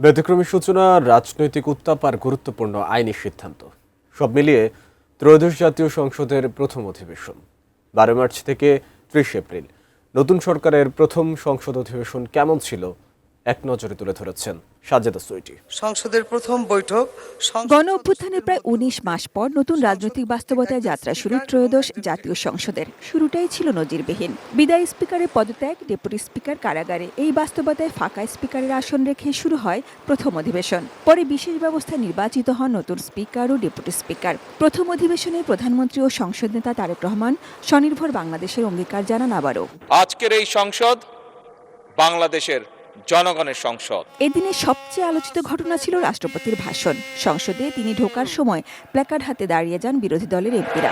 ব্যতিক্রমী সূচনা, রাজনৈতিক উত্তাপ আর গুরুত্বপূর্ণ আইনি সিদ্ধান্ত সব মিলিয়ে ত্রয়োদশ জাতীয় সংসদের প্রথম অধিবেশন 12 মার্চ থেকে 30 এপ্রিল। নতুন সরকারের প্রথম সংসদ অধিবেশন কেমন ছিল এক নজরে তুলে ধরেছেন সাজেদা সুইটি। সংসদের প্রথম বৈঠক গণ অভ্যুত্থানের প্রায় ১৯ মাস পর নতুন রাজনৈতিক বাস্তবতায় যাত্রা শুরু ত্রয়োদশ জাতীয় সংসদের। শুরুটাই ছিল নজিরবিহীন। বিদায়ী স্পিকারের পদত্যাগ, ডেপুটি স্পিকার কারাগারে, এই বাস্তবতায় ফাঁকা স্পিকারের আসন রেখে শুরু হয় প্রথম অধিবেশন। পরে বিশেষ ব্যবস্থায় নির্বাচিত হন নতুন স্পিকার ও ডেপুটি স্পিকার। প্রথম অধিবেশনে প্রধানমন্ত্রী ও সংসদ নেতা তারেক রহমান স্বনির্ভর বাংলাদেশের অঙ্গীকার জানান আবারও। আজকের এই সংসদ বাংলাদেশের জনগণের সংসদ। এদিনে সবচেয়ে আলোচিত ঘটনা ছিল রাষ্ট্রপতির ভাষণ। সংসদে তিনি ঢোকার সময় প্ল্যাকার্ড হাতে দাঁড়িয়ে যান বিরোধী দলের এমপিরা।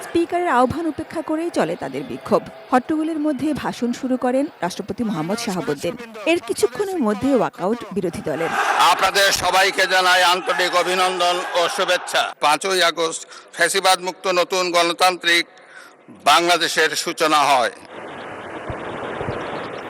স্পিকারের আহ্বান উপেক্ষা করেই চলে তাদের বিক্ষোভ। হট্টগোলের মধ্যে ভাষণ শুরু করেন রাষ্ট্রপতি মোহাম্মদ শাহাবুদ্দিন। এর কিছুক্ষণের মধ্যে ওয়াকআউট বিরোধী দলের। আপনাদের সবাইকে জানাই আন্তরিক অভিনন্দন ও শুভেচ্ছা। 5ই আগস্ট ফ্যাসিবাদ মুক্ত নতুন গণতান্ত্রিক বাংলাদেশের সূচনা হয়।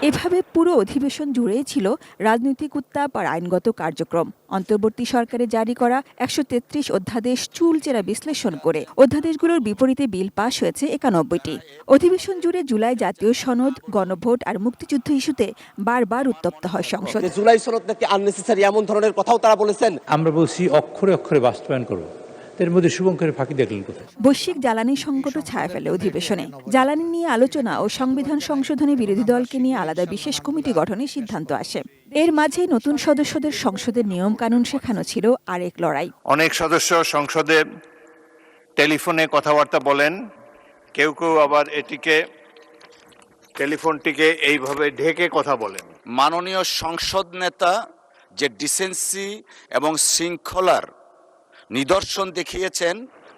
এভাবে পুরো অধিবেশন জুড়েই ছিল রাজনৈতিক উত্তাপ আর আইনগত কার্যক্রম। অন্তর্বর্তী সরকারে জারি করা ১৩৩ অধ্যাদেশ চুলচেরা বিশ্লেষণ করে অধ্যাদেশগুলোর বিপরীতে বিল পাশ হয়েছে ৯১টি। অধিবেশন জুড়ে জুলাই জাতীয় সনদ, গণভোট আর মুক্তিযুদ্ধ ইস্যুতে বারবার উত্তপ্ত হয় সংসদ। জুলাই সনদ নাকি আননেসেসারি, এমন ধরনের কথাও তারা বলেছেন। আমরা বলছি অক্ষরে অক্ষরে বাস্তবায়ন করব। এর মধ্যে শুভঙ্করের ফাঁকি দেখলেন কোথায়? বৈশ্বিক জ্বালানি সংকটও ছায়া ফেলে অধিবেশনে। জ্বালানি নিয়ে আলোচনা ও সংবিধান সংশোধনে বিরোধী দলকে নিয়ে আলাদা বিশেষ কমিটি গঠনের সিদ্ধান্ত আসে। এর মাঝেই নতুন সদস্যদের সংসদের নিয়ম কানুন শেখানো ছিল আরেক লড়াই। অনেক সদস্য সংসদে টেলিফোনে কথাবার্তা বলেন, কেউ কেউ আবার টেলিফোনটিকে এইভাবে ঢেকে কথা বলেন। মাননীয় সংসদ নেতা যে ডিসেন্সি এবং শৃঙ্খলার নিদর্শন দেখিয়েছেন,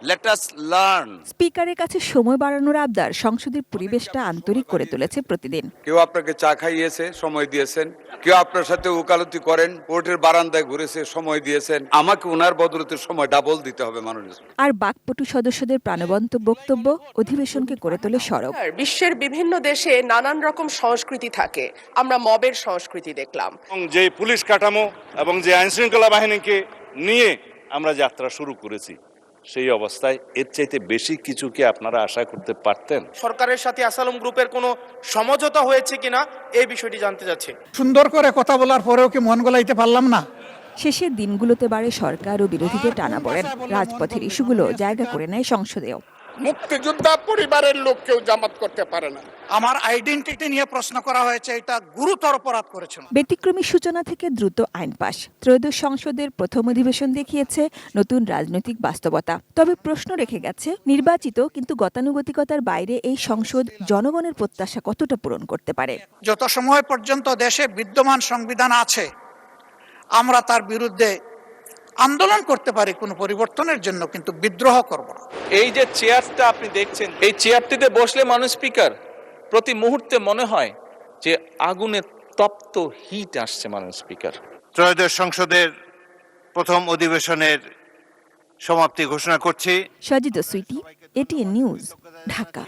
লেট আস লার্ন। স্পিকারের কাছে সময় বাড়ানোর আবদার সংসদের পরিবেশটা আন্তরিক করে তুলেছে প্রতিদিন। কেউ আপনাকে চা খাইয়েছে, সময় দিয়েছেন। কেউ আপনার সাথে ওকালতি করেন, কোর্টের বারান্দায় ঘুরেছে, সময় দিয়েছেন। আমাকে ওনার বদলতে সময় ডাবল দিতে হবে মাননীয়। আর বাকপটু সদস্যদের প্রাণবন্ত বক্তব্য অধিবেশনকে করে তোলে সরব। বিশ্বের বিভিন্ন দেশে নানান রকম সংস্কৃতি থাকে, আমরা মবের সংস্কৃতি দেখলাম। যে পুলিশ কাঠামো এবং যে আইনশৃঙ্খলা বাহিনীকে নিয়ে আমরা যাত্রা শুরু করেছি, সেই অবস্থায় এর চাইতে বেশি কিছু কি আপনারা আশা করতে পারতেন? সরকারের সাথে আসালম গ্রুপের কোনো সমঝোতা হয়েছে কিনা এই বিষয়টি জানতে চাচ্ছি। সুন্দর করে কথা বলার পরেও কি মন গলাইতে পারলাম না। শেষের দিনগুলোতে বাড়ে সরকার ও বিরোধীদের টানাপোড়েন। রাজপথের ইস্যুগুলো জায়গা করে নেয় সংসদেও। মুক্তিযোদ্ধা পরিবারের লোক কেউ জামাত করতে পারে না। আমার আইডেন্টিটি নিয়ে প্রশ্ন করা হয়েছে, এটা গুরুতর অপরাধ করেছিল। ব্যতিক্রমী সূচনা থেকে দ্রুত আইন পাশ। ত্রয়োদশ সংসদের প্রথম অধিবেশন দেখিয়েছে নতুন রাজনৈতিক বাস্তবতা। তবে প্রশ্ন রেখে গেছে, নির্বাচিত কিন্তু গতানুগতিকতার বাইরে এই সংসদ জনগণের প্রত্যাশা কতটা পূরণ করতে পারে। যত সময় পর্যন্ত দেশে বিদ্যমান সংবিধান আছে, আমরা তার বিরুদ্ধে আন্দোলন করতে পারি কোনো পরিবর্তনের জন্য, কিন্তু বিদ্রোহ করব না। এই যে চেয়ারটা আপনি দেখছেন, এই চেয়ারটিতে বসলে মানুষ স্পিকার প্রতি মুহূর্তে মনে হয় যে আগুনে তপ্ত হিট আসছে মানুষ স্পিকার। ত্রয়োদশ সংসদের প্রথম অধিবেশনের সমাপ্তি ঘোষণা করছি। Sajeda Sweety, ATN news, Dhaka.